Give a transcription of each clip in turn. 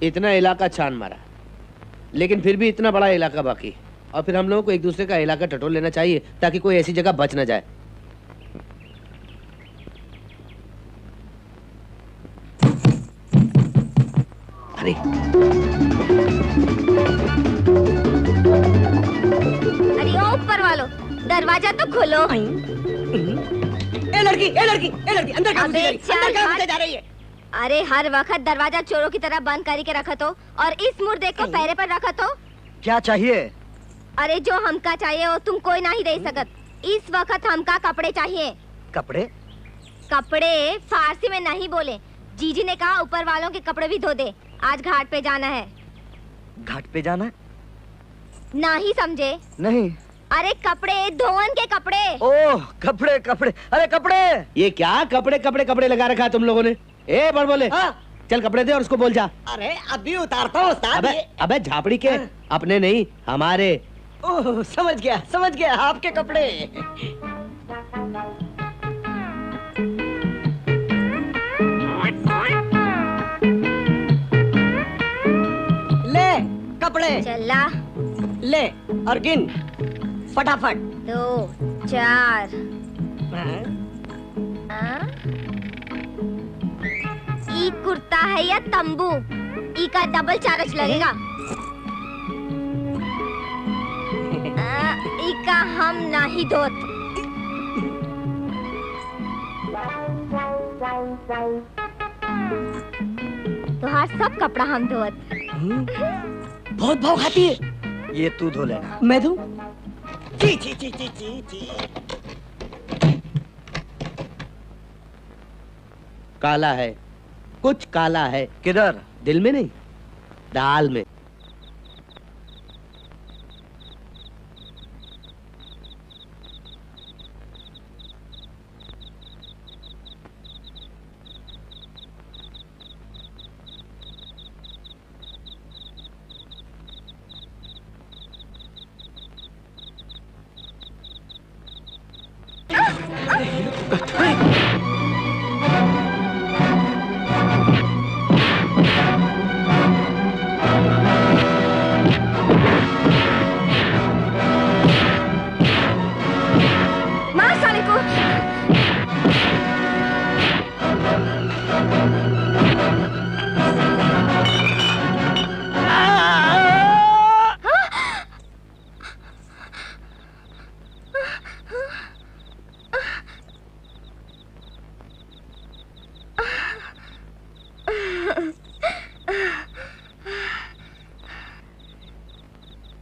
इतना इलाका छान मारा, लेकिन फिर भी इतना बड़ा इलाका बाकी, और फिर हम लोगों को एक दूसरे का इलाका टटोल लेना चाहिए ताकि कोई ऐसी जगह बच ना जाए। अरे अरे ओ ऊपर वालों, दरवाजा तो खोलो। ए लड़की, ए लड़की, ए लड़की, अंदर क्या घुसे जा रही है? अरे हर वक्त दरवाजा चोरों की तरह बंद करके रखा तो, और इस मुर्दे को पैरे पर रखा तो। क्या चाहिए? अरे जो हमका चाहिए वो तुम कोई नहीं दे सकत। इस वक्त हमका कपड़े चाहिए। कपड़े? कपड़े फारसी में नहीं बोले। जीजी ने कहा ऊपर वालों के कपड़े भी धो दे, आज घाट पे जाना है। घाट पे जाना है? नहीं समझे? नहीं। अरे कपड़े, धोवन के कपड़े। ओह कपड़े कपड़े, अरे कपड़े। ये क्या कपड़े कपड़े कपड़े लगा रखा है तुम लोगों ने? ए बड़ बोले, चल कपड़े दे और उसको बोल जा। अरे अभी उतारता हूँ उस्ताद। अबे झापड़ी के, अपने नहीं हमारे। ओह समझ गया, आपके कपड़े। ले कपड़े। चला ले और गिन फटाफट। 2 4। ई कुर्ता है या तंबू? ई का डबल चार्ज लगेगा। ई का हम नहीं धोत। तुहार सब कपड़ा हम धोत। बहुत भाव खाती है। ये तू धो लेना, मैं धो। ची ची ची ची ची ची। काला है, कुछ काला है। किधर? दिल में नहीं, दाल में।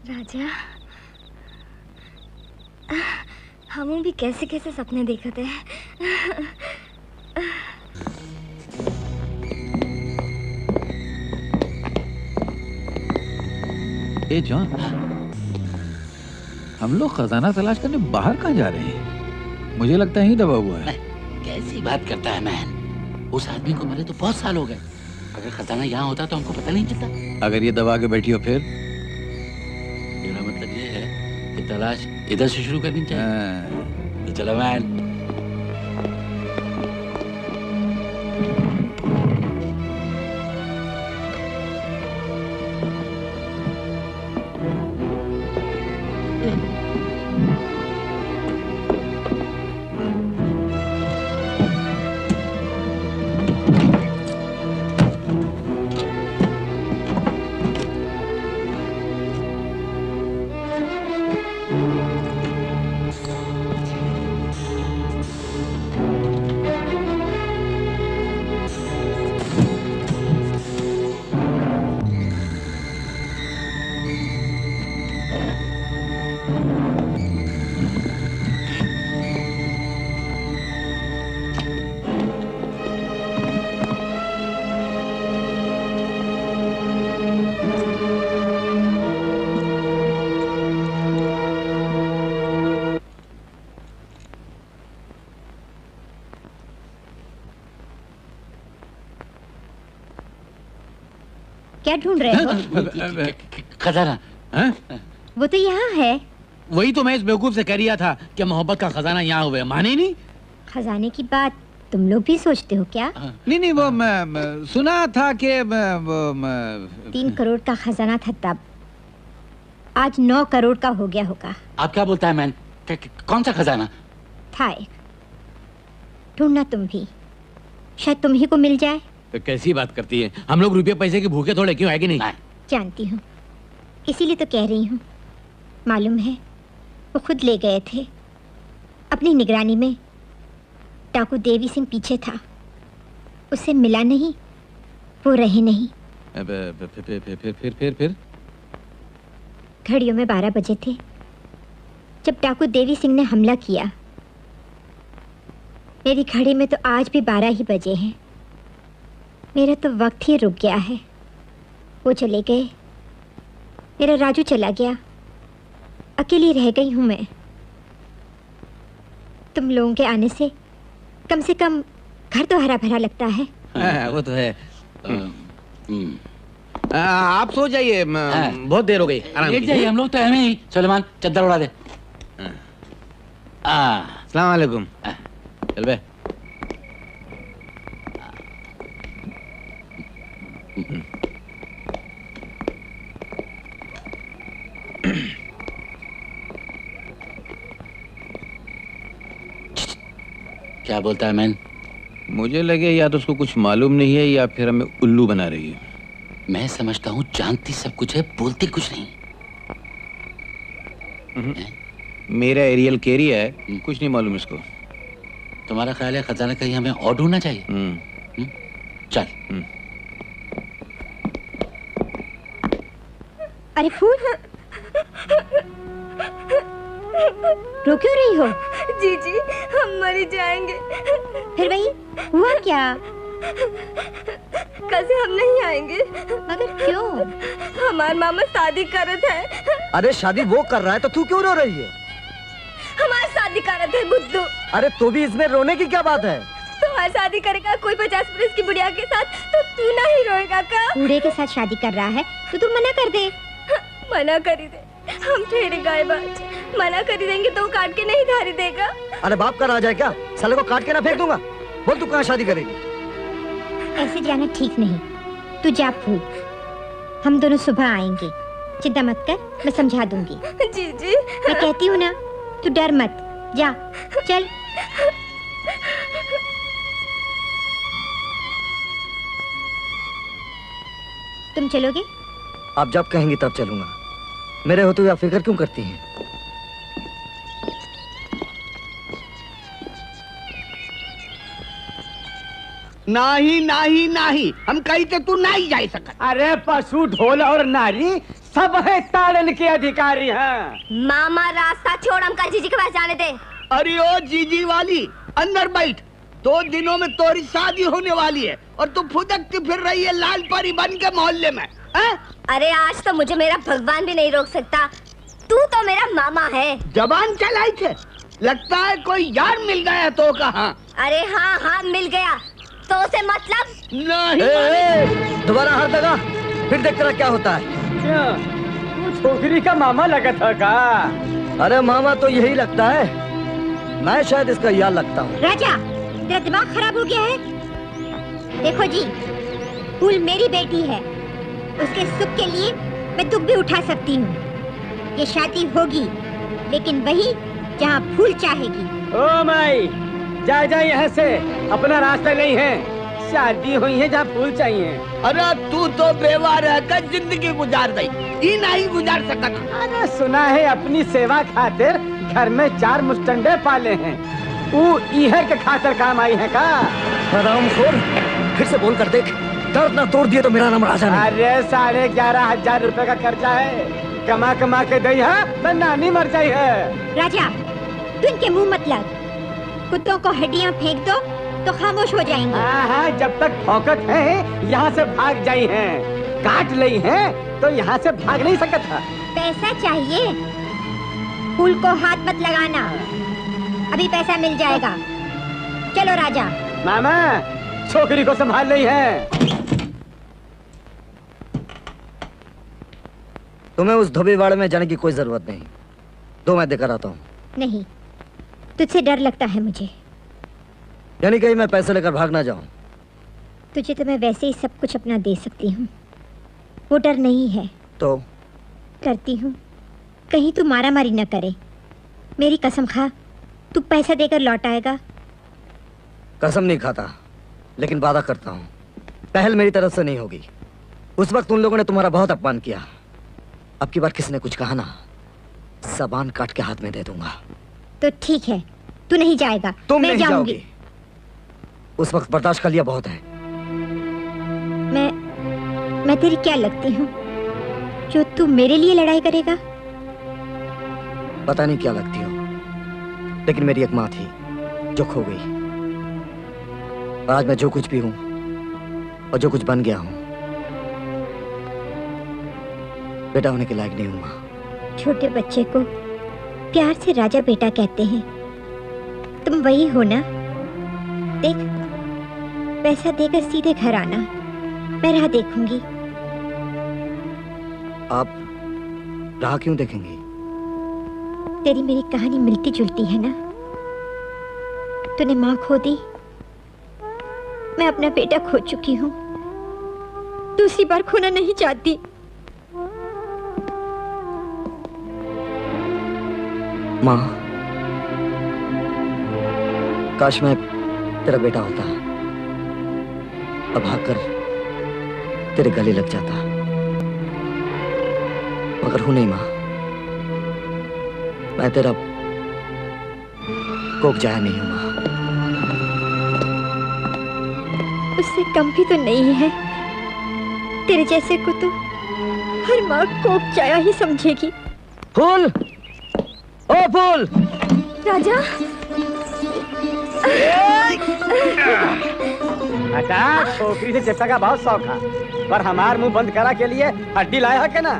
राजा, हम भी कैसे कैसे सपने देखते हैं। ए जॉन, हम लोग खजाना तलाश करने बाहर कहाँ जा रहे हैं? मुझे लगता है यहीं दबा हुआ है। कैसी बात करता है मैन? उस आदमी को मरे तो बहुत साल हो गए। अगर खजाना यहाँ होता तो हमको पता नहीं चलता। अगर ये दबा के बैठी हो फिर? मेरा मतलब ये है कि तलाश इधर से शुरू करनी चाहिए। तो चलो मैन। क्या ढूंढ रहे हो? खजाना। वो तो यहाँ है। वही तो मैं इस बेवकूफ से कह रिया था कि मोहब्बत का खजाना यहाँ हुआ है। माने नहीं। खजाने की बात तुम लोग भी सोचते हो क्या? नहीं नहीं, वो मैं सुना था कि 3 करोड़ का खजाना था तब, आज 9 करोड़ का हो गया होगा। आप क्या बोलता है मैन? कौन सा खजाना? था एक, ढूंढना तुम भी, शायद तुम ही को मिल जाए। तो कैसी बात करती है? हम लोग रुपये पैसे के भूखे थोड़े, क्यों है कि नहीं? जानती हूँ, इसीलिए तो कह रही हूँ। मालूम है, वो खुद ले गए थे अपनी निगरानी में। डाकू देवी सिंह पीछे था, उससे मिला नहीं, वो रहे नहीं। फिर घड़ियों में 12 बजे थे जब डाकू देवी सिंह ने हमला किया। मेरी घड़ी में तो आज भी 12 ही बजे हैं। मेरा तो वक्त ही रुक गया है। वो चले गए, मेरा राजू चला गया, अकेली रह गई हूं मैं। तुम लोगों के आने से कम घर तो हरा भरा लगता है। वो तो है। आप सो जाइए, बहुत देर हो गई। आराम लेट जाइए, हम लोग तो हमें ही। सुलेमान चद्दर उड़ा दे। अस्सलाम वालेकुम। चल बे। क्या बोलता है मैन? मुझे लगे या तो उसको कुछ मालूम नहीं है या फिर हमें उल्लू बना रही है। मैं समझता हूँ जानती सब कुछ है, बोलती कुछ नहीं। मेरा एरियल केरिया है, कुछ नहीं मालूम इसको। तुम्हारा ख्याल है खजाना कहीं हमें और ढूंढना चाहिए? चल। अरे फूल, रो क्यों रही हो? जीजी, हम मर जाएंगे। फिर वही हुआ क्या? कल से हम नहीं आएंगे। मगर क्यों? हमारे मामा शादी करत है। अरे शादी वो कर रहा है तो तू क्यों रो रही है? हमारी शादी करत है बुद्धू। अरे तो भी इसमें रोने की क्या बात है? तुम्हारी शादी करेगा कोई 50 बरस की बुढ़िया के साथ, तो तू नहीं रोएगा क्या? बूढ़े के साथ शादी कर रहा है तो तुम मना कर दे। मना करी दे, हम ठेरे गाय बाज। मना करी देंगे तो काट के नहीं धारी देगा। अरे बाप का राज है क्या? साले को काट के ना फेंक दूंगा। बोल तू कहाँ शादी करेगी? ऐसे जाना ठीक नहीं। तू जा फूल, हम दोनों सुबह आएंगे। चिंता मत कर, मैं समझा दूंगी। जीजी, मैं कहती हूँ ना, तू डर मत, जा चल। तुम चलोगे? आप जब कहेंगी तब चलूंगा। मेरे होते हुए आप फिक्र क्यों करती हैं? नहीं नहीं नहीं, हम कहीं से तू नहीं जा सकत। अरे पशु, ढोल और नारी सब है ताड़न के अधिकारी हैं। मामा रास्ता छोड़, हमका जीजी के पास जाने दे। अरे ओ जीजी वाली, अंदर बैठ। 2 दिनों में तोरी शादी होने वाली है और तू फुदकती फिर रही है लाल परी बन के मोहल्ले में। अरे आज तो मुझे मेरा भगवान भी नहीं रोक सकता। तू तो मेरा मामा है। जबान चलाई थे, लगता है कोई यार मिल गया तो कहा। अरे हाँ हाँ मिल गया, तो से मतलब नहीं। दोबारा हाथ लगा, फिर देख तेरा क्या होता है। तू छोकरी का मामा लगा था का? अरे मामा तो यही लगता है, मैं शायद इसका यार लगता हूँ। राजा, तेरा दिमाग खराब हो गया है? देखो जी, फूल मेरी बेटी है, उसके सुख के लिए मैं दुख भी उठा सकती हूँ। ये शादी होगी, लेकिन वही जहाँ फूल चाहेगी। ओ माई, जा जा यहाँ से, अपना रास्ता नहीं है। शादी हुई है जहाँ फूल चाहिए। अरे तू तो बेवा रहकर जिंदगी गुजार गई, ये नहीं गुजार सकत। अरे सुना है अपनी सेवा खातिर घर में 4 मुस्टंडे पाले हैं, वो इहर के खातिर काम आई है का? हरामखोर, फिर से बोल कर देख। दर्द ना तोड़ दिए तो मेरा नाम राजा नहीं। अरे 11,500 रुपए का खर्चा है, कमा कमा के दई है तो नानी मर जाई है। राजा, तू इनके मुंह मत लग। कुत्तों को हड्डियाँ फेंक दो तो खामोश हो जाएंगे। हाँ, जब तक भौंकत है यहाँ से भाग जाई हैं, काट लई हैं तो यहाँ से भाग नहीं सकता। पैसा चाहिए? फूल को हाथ मत लगाना, अभी पैसा मिल जाएगा। चलो राजा। मामा, छोकरी को संभाल रही है। तुम्हें उस धोबीवाड़े में जाने की कोई जरूरत नहीं। दो मैं देकर आता हूँ। नहीं, तुझसे डर लगता है मुझे। यानी कहीं मैं पैसे लेकर भाग ना जाऊं। तुझे तो मैं वैसे ही सब कुछ अपना दे सकती हूँ, वो डर नहीं है। तो करती हूँ, कहीं तू मारा मारी न करे। मेरी कसम खा, तू पैसा देकर लौट आएगा। कसम नहीं खाता, लेकिन वादा करता हूँ पहल मेरी तरफ से नहीं होगी। उस वक्त उन लोगों ने तुम्हारा बहुत अपमान किया। अब की बार किसी ने कुछ कहा ना, ज़बान काट के हाथ में दे दूंगा। तो ठीक है, तू नहीं जाएगा, तुम मैं नहीं जाऊंगी। जाओगी। उस वक्त बर्दाश्त कर लिया बहुत है। मैं तेरी क्या लगती हूँ जो तू मेरे लिए लड़ाई करेगा? पता नहीं क्या लगती हो, लेकिन मेरी एक माँ थी जो खो गई। और आज मैं जो कुछ भी हूँ और जो कुछ बन गया हूँ, बेटा होने के लायक नहीं हूँ माँ। छोटे बच्चे को प्यार से राजा बेटा कहते हैं। तुम वही हो ना? देख, पैसा देकर सीधे घर आना, मैं राह देखूंगी। आप राह क्यों देखेंगी? तेरी मेरी कहानी मिलती जुलती है ना। तूने माँ खो दी, मैं अपना बेटा खो चुकी हूँ। दूसरी बार खोना नहीं चाहती। माँ, काश मैं तेरा बेटा होता अब भागकर तेरे गले लग जाता, मगर हूं नहीं माँ। मैं तेरा कोक जाया नहीं हूं माँ। उससे कम भी तो नहीं है। तेरे जैसे को तो हर माँ कोक जाया ही समझेगी। फूल, ओ फूल! राजा, अच्छा, छोकरी से चिपटा का बहुत शौक है, पर हमार मुंह बंद करा के लिए हड्डी लाया है के ना?